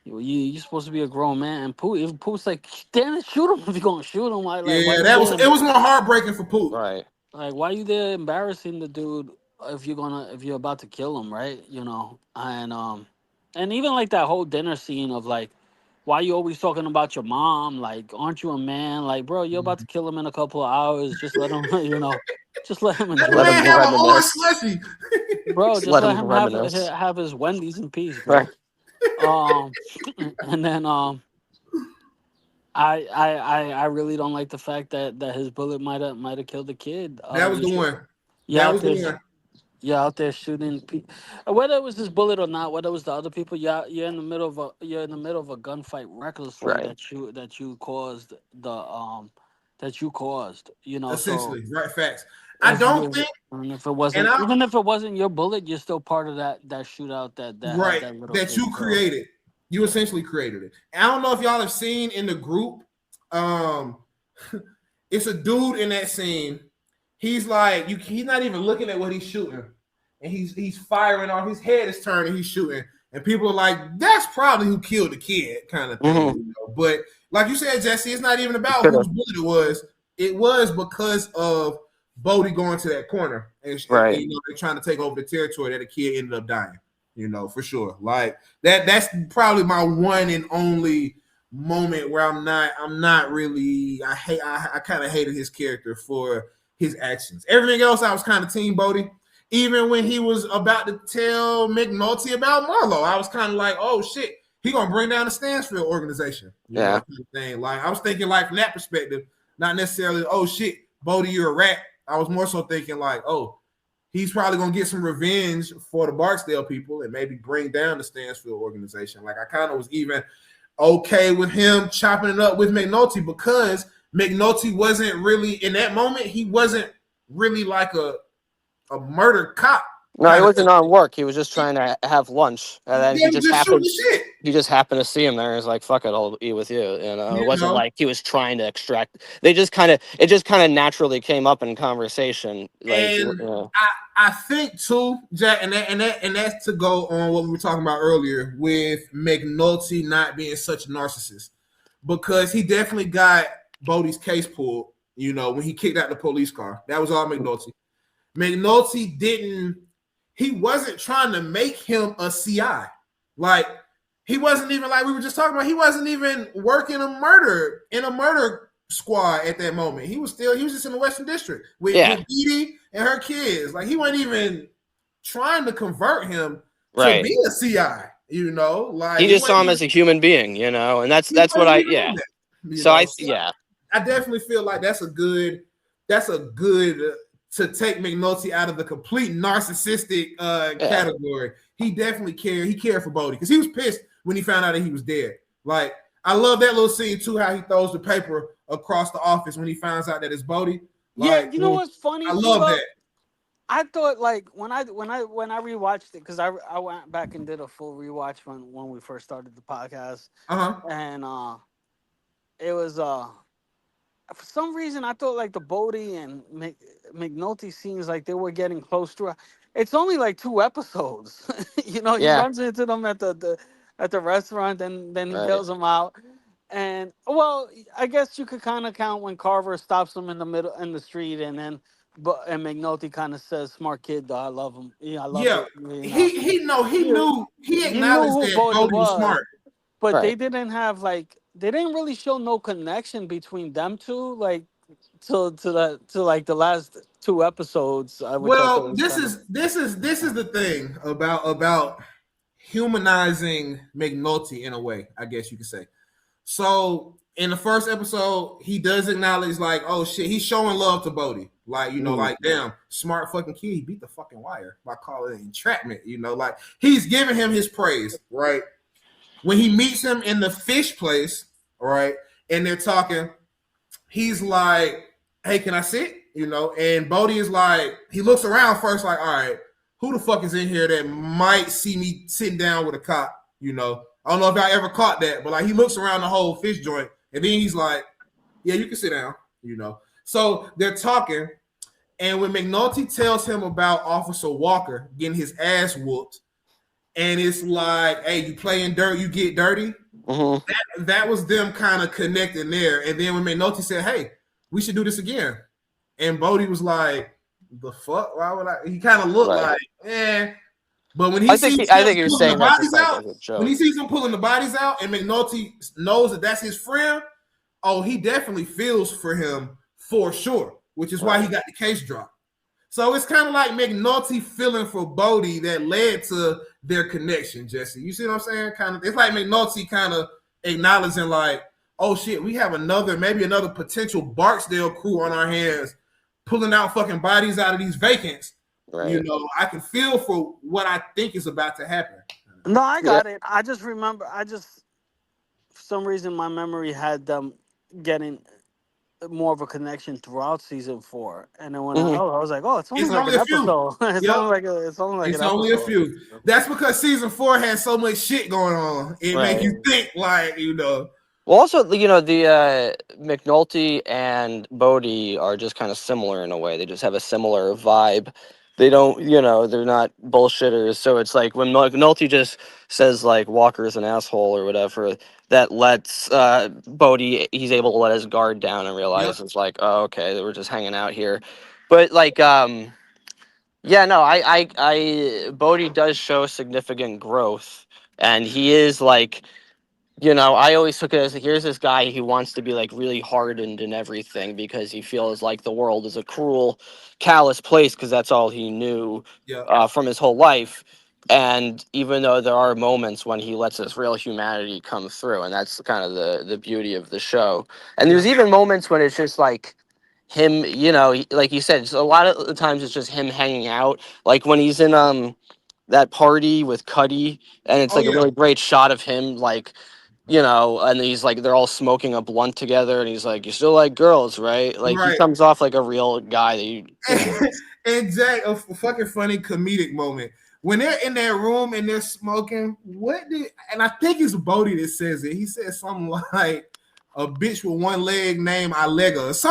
You're supposed to be a grown man, and Poot's like, damn it, shoot him if you're gonna shoot him. It was more heartbreaking for Poot. Right. Like, why are you there embarrassing the dude if you're about to kill him, right? And even like that whole dinner scene of like, why you always talking about your mom? Like, aren't you a man? Like, bro, you're about to kill him in a couple of hours. Just let him, just let him enjoy it. Bro, just let him have his Wendy's in peace, bro. Right. And then I really don't like the fact that his bullet might have killed the kid. That was the one. That was the one. You're out there shooting people. Whether it was his bullet or not, whether it was the other people, you're in the middle of a gunfight recklessly that you caused essentially, right? Facts. I don't think, and if it wasn't, even if it wasn't your bullet, you're still part of that shootout that you created. You essentially created it. And I don't know if y'all have seen in the group. It's a dude in that scene. he's like, he's not even looking at what he's shooting, and he's firing off. His head is turned, and he's shooting, and people are like, that's probably who killed the kid, kind of thing. Mhm. You know? But like you said, Jesse, it's not even about whose bullet it was. It was because of Bodie going to that corner, and Right. you know, they're trying to take over the territory that the kid ended up dying. You know, for sure. Like that's probably my one and only moment where I'm not really. I kind of hated his character for his actions. Everything else, I was kind of team Bodie. Even when he was about to tell McNulty about Marlo, I was kind of like, oh shit, he gonna bring down the Stansfield organization. You know, kind of thing. Like I was thinking, like from that perspective, not necessarily, oh shit, Bodie, you're a rat. I was more so thinking like, oh, he's probably gonna get some revenge for the Barksdale people and maybe bring down the Stansfield organization. Like I kind of was even okay with him chopping it up with McNulty because McNulty wasn't really in that moment. He wasn't really like a murder cop. No, he wasn't on work. He was just trying to have lunch, and then Yeah, he just happened. shit. He just happened to see him there. He's like, "Fuck it, I'll eat with you." You know, You it wasn't know? like he was trying to extract. It just kind of naturally came up in conversation. Like, And I think too, Jack, and that's to go on what we were talking about earlier with McNulty not being such a narcissist, because he definitely got Bodie's case pulled. You know, when he kicked out the police car, that was all McNulty. McNulty he wasn't trying to make him a CI. Like he wasn't even, like we were just talking about, he wasn't even working in a murder squad at that moment. He was just in the Western District with Edie and her kids. Like he wasn't even trying to convert him to be a CI, you know. Like he just saw him as a human being, you know, and that's what I definitely feel like that's a good to take McNulty out of the complete narcissistic category. He definitely cared. He cared for Bodie because he was pissed when he found out that he was dead. Like, I love that little scene too, how he throws the paper across the office when he finds out that it's Bodie. Like, yeah, you know what's funny? I love that. I thought, like, when I rewatched it, because I went back and did a full rewatch when we first started the podcast. And it was for some reason I thought like the Bodie and McNulty scenes, like they were getting close to. It's only like 2 episodes, you know. He runs into them at the restaurant, and then he bails them out. And well, I guess you could kind of count when Carver stops him in the street, and then and McNulty kind of says, "Smart kid, though. I love him. Yeah, I love him." You know? He acknowledged that Bodie was smart, but they didn't have they didn't really show no connection between them two, like to the last 2 episodes. Well, this is the thing about humanizing McNulty in a way, I guess you could say. So in the first episode, he does acknowledge like, oh shit, he's showing love to Bodie. Like, you know, like, damn, smart fucking kid, he beat the fucking wire by calling it entrapment, you know, like he's giving him his praise, right? When he meets him in the fish place, right, and they're talking, he's like, hey, can I sit? You know, and Bodie is like, he looks around first, like, all right, who the fuck is in here that might see me sitting down with a cop? You know, I don't know if y'all ever caught that, but like he looks around the whole fish joint, and then he's like, yeah, you can sit down, you know. So they're talking, and when McNulty tells him about Officer Walker getting his ass whooped, and it's like, hey, you playing dirt, you get dirty. That was them kind of connecting there. And then when McNulty said, hey, we should do this again. And Bodie was like, the fuck? Why would I? He kind of looked like, eh. But when he sees the bodies out, when he sees him pulling the bodies out, and McNulty knows that that's his friend, oh, he definitely feels for him for sure, which is why he got the case dropped. So it's kind of like McNulty feeling for Bodie that led to their connection, Jesse. You see what I'm saying? Kind of, it's like McNulty kind of acknowledging like, oh shit, we have maybe another potential Barksdale crew on our hands, pulling out fucking bodies out of these vacants. Right. You know, I can feel for what I think is about to happen. No, I got it. I just remember, for some reason, my memory had them getting more of a connection throughout season 4, and then when I was like, "Oh, it's only like an episode." It's only a few. That's because season 4 had so much shit going on. It makes you think, like, you know. Well, also, the McNulty and Bodie are just kind of similar in a way. They just have a similar vibe. They don't, they're not bullshitters. So it's like when McNulty just says like Walker's an asshole or whatever, that lets Bodie, he's able to let his guard down and realize it's like, oh, okay, we're just hanging out here. But like, yeah, no, Bodie does show significant growth, and he is like. I always took it as here's this guy who wants to be like really hardened in everything because he feels like the world is a cruel, callous place because that's all he knew from his whole life. And even though there are moments when he lets his real humanity come through, and that's kind of the beauty of the show. And there's even moments when it's just like him, like you said, a lot of the times it's just him hanging out. Like when he's in that party with Cuddy, and it's like a really great shot of him like. And he's like, they're all smoking a blunt together, and he's like, "You still like girls, right?" Like he comes off like a real guy that you. Exactly, a fucking funny comedic moment when they're in that room and they're smoking. And I think it's Bodie that says it. He says something like, "A bitch with one leg named Ilega." It's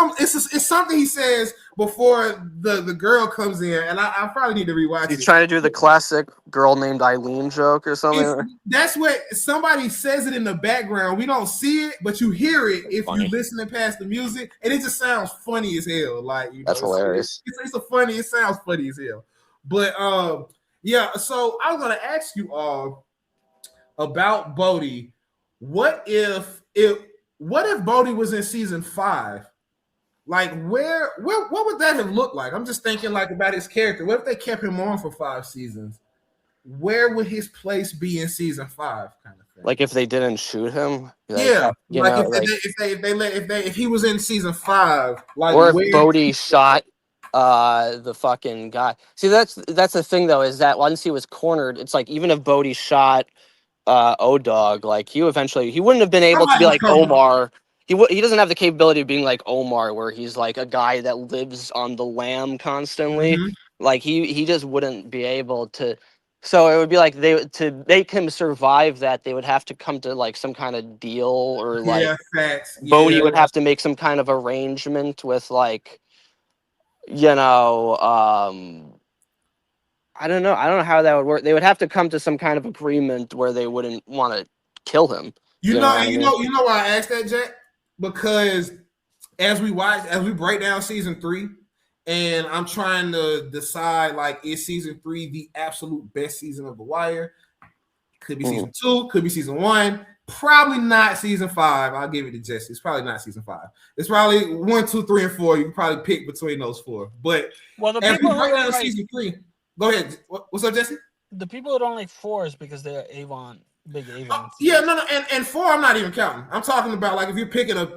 something he says before the girl comes in, and I probably need to rewatch it. He's trying to do the classic girl named Eileen joke or something. That's what somebody says it in the background. We don't see it, but you hear it if you're listening past the music, and it just sounds funny as hell. Like that's hilarious. It sounds funny as hell. But yeah. So I was gonna ask you all about Bodie. What if Bodie was in season 5? Like what would that have looked like? I'm just thinking like about his character. What if they kept him on for 5 seasons? Where would his place be in season 5? Kind of thing. Like if they didn't shoot him. If he was in season 5, like, or if Bodie shot the fucking guy. See, that's the thing though, is that once he was cornered, it's like even if Bodie shot O-Dog, like he wouldn't have been able to be like Omar. He doesn't have the capability of being like Omar, where he's like a guy that lives on the lam constantly. Mm-hmm. Like he just wouldn't be able to. So it would be like to make him survive that, they would have to come to like some kind of deal, or like facts. Bodie would have to make some kind of arrangement with like, I don't know how that would work. They would have to come to some kind of agreement where they wouldn't want to kill him. You know why I asked that, Jack? Because as we break down season 3, and I'm trying to decide, like, is season 3 the absolute best season of The Wire? Could be season 2, could be season 1. Probably not season 5. I'll give it to Jesse. It's probably not season 5. It's probably 1, 2, 3, and 4. You can probably pick between those 4. But as we break down season 3, go ahead. What's up, Jesse? The people that don't like 4 is because they're big Avon. No, and 4 I'm not even counting. I'm talking about, like, if you're picking a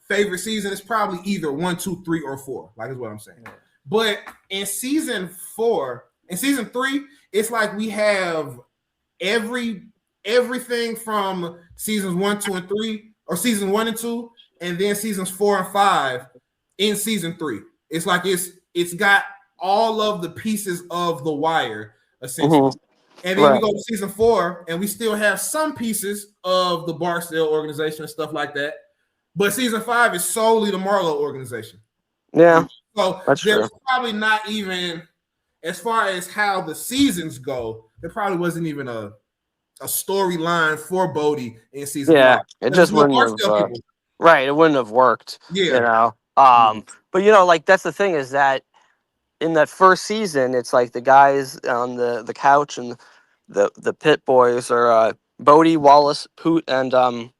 favorite season, it's probably either 1, 2, 3, or 4. Like, is what I'm saying. Yeah. But in season 3, it's like we have everything from seasons 1, 2, and 3, or season 1 and 2, and then seasons 4 and 5 in season 3. It's like it's got all of the pieces of The Wire, essentially. Mm-hmm. And then we go to season 4, and we still have some pieces of the Barksdale organization and stuff like that. But season 5 is solely the Marlo organization. Yeah. So there's probably not even, as far as how the seasons go, there probably wasn't even a storyline for Bodie in season 5. It just wouldn't have. Right, it wouldn't have worked. Yeah. But like that's the thing, is that in that first season, it's like the guys on the couch and the pit boys are Bodie, Wallace, Poot, and D'Angelo.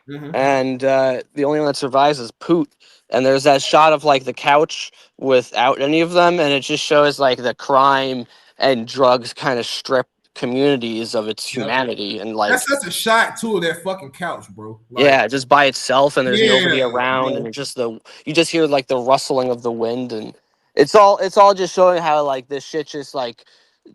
Mm-hmm. And the only one that survives is Poot. And there's that shot of like the couch without any of them, and it just shows like the crime and drugs kind of strip communities of its humanity. And like that's such a shot too of that fucking couch, bro. Like, just by itself, and there's nobody around, and it's just you just hear like the rustling of the wind, and it's all just showing how like this shit just like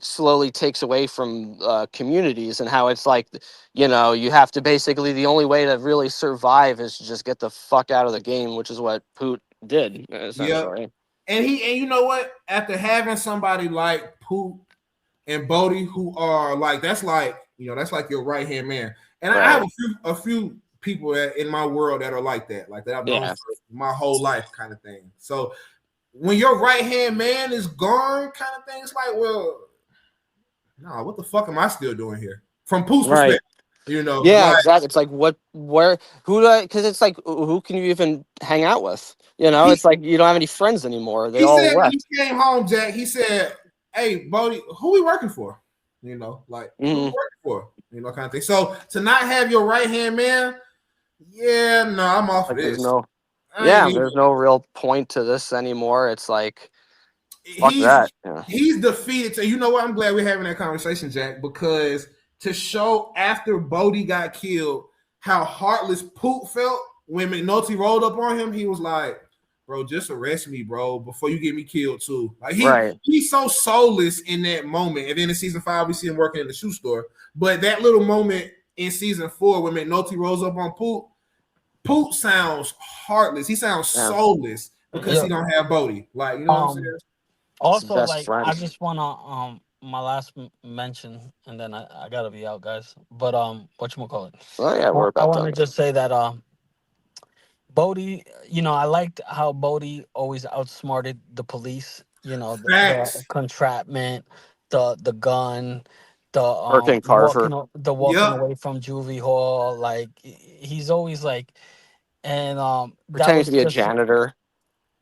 slowly takes away from communities, and how it's like, you have to basically, the only way to really survive is to just get the fuck out of the game, which is what Poot did. Yeah. And you know what? After having somebody like Poot and Bodie, who are like, that's like your right hand man. And I have a few people in my world that are like that I've known for my whole life, kind of thing. So when your right hand man is gone, kind of thing, it's like, well, no, what the fuck am I still doing here? From Pooh's perspective, you know? Yeah, like, exactly. It's like who do I? Because it's like who can you even hang out with? You know, it's like you don't have any friends anymore. They all said left. when he came home, Jack, he said, "Hey, Bodie, who we working for? You know, like who we working for? You know, kind of thing." So to not have your right hand man, yeah, no, I'm off Like, this. there's no real point to this anymore. It's like fuck that. Yeah. He's defeated. So you know what? I'm glad we're having that conversation, Jack, because to show after Bodie got killed how heartless Poot felt when McNulty rolled up on him, he was like, bro, just arrest me, bro, before you get me killed too. Like he's so soulless in that moment. And then in season 5, we see him working in the shoe store. But that little moment in season 4 when McNulty rolls up on Poot sounds heartless. He sounds soulless because he don't have Bodie. Like, you know what I'm saying? Also, like, friend. I just wanna my last mention, and then I gotta be out, guys. But whatchamacallit? Oh yeah, we're about I want to just say that Bodie, you know, I liked how Bodie always outsmarted the police. You know, the contraption, the gun, the walking away from juvie hall. Like he's always like, and pretending to be a janitor.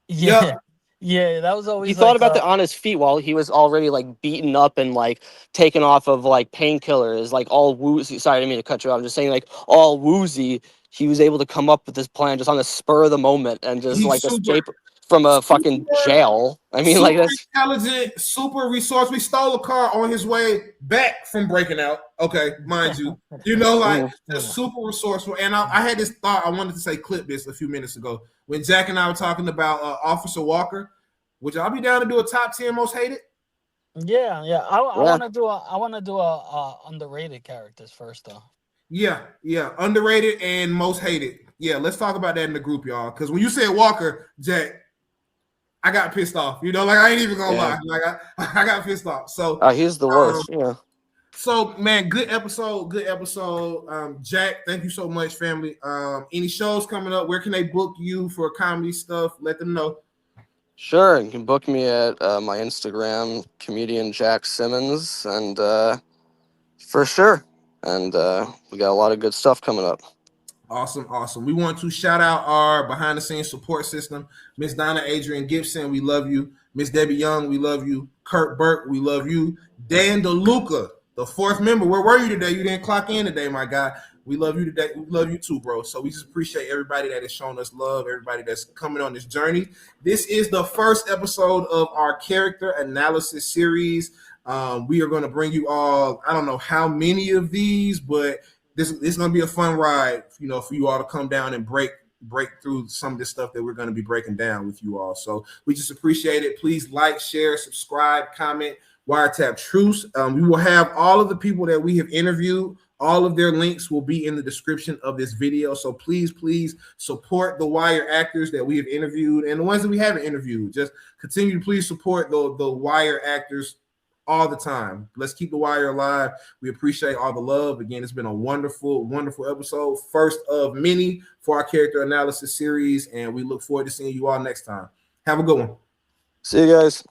Yeah. Yeah, that was always. He thought about on his feet while he was already like beaten up and like taken off of like painkillers, like all woozy. Sorry, I didn't mean to cut you off. I'm just saying, like all woozy. He was able to come up with this plan just on the spur of the moment and just escape from a fucking jail. I mean, like that's intelligent, super resourceful. We stole a car on his way back from breaking out. Okay, mind you, you know, like just super resourceful. And I had this thought. I wanted to say clip this a few minutes ago when Jack and I were talking about Officer Walker. Would y'all be down to do a top 10 most hated? Yeah. I want to do a underrated characters first though. Yeah, underrated and most hated. Yeah, let's talk about that in the group, y'all. Because when you said Walker, Jack, I got pissed off. You know, like I ain't even gonna lie. Like I got pissed off. So he's the worst. Yeah. So man, good episode. Jack, thank you so much, family. Any shows coming up? Where can they book you for comedy stuff? Let them know. Sure, you can book me at my Instagram, comedian Jack Simmons, and for sure. And we got a lot of good stuff coming up. Awesome. We want to shout out our behind-the-scenes support system. Miss Donna Adrian Gibson, we love you. Miss Debbie Young, we love you. Kurt Burke, we love you. Dan DeLuca, the 4th member. Where were you today? You didn't clock in today, my guy. We love you today. We love you too, bro. So we just appreciate everybody that has shown us love, everybody that's coming on this journey. This is the first episode of our character analysis series. We are going to bring you all, I don't know how many of these, but this is going to be a fun ride, you know, for you all to come down and break through some of this stuff that we're going to be breaking down with you all. So we just appreciate it. Please like, share, subscribe, comment, Wiretapped Truths. We will have all of the people that we have interviewed. All of their links will be in the description of this video. So please support the Wire actors that we have interviewed and the ones that we haven't interviewed. Just continue to please support the Wire actors all the time. Let's keep the Wire alive. We appreciate all the love. Again, it's been a wonderful episode. First of many for our character analysis series. And we look forward to seeing you all next time. Have a good one. See you guys.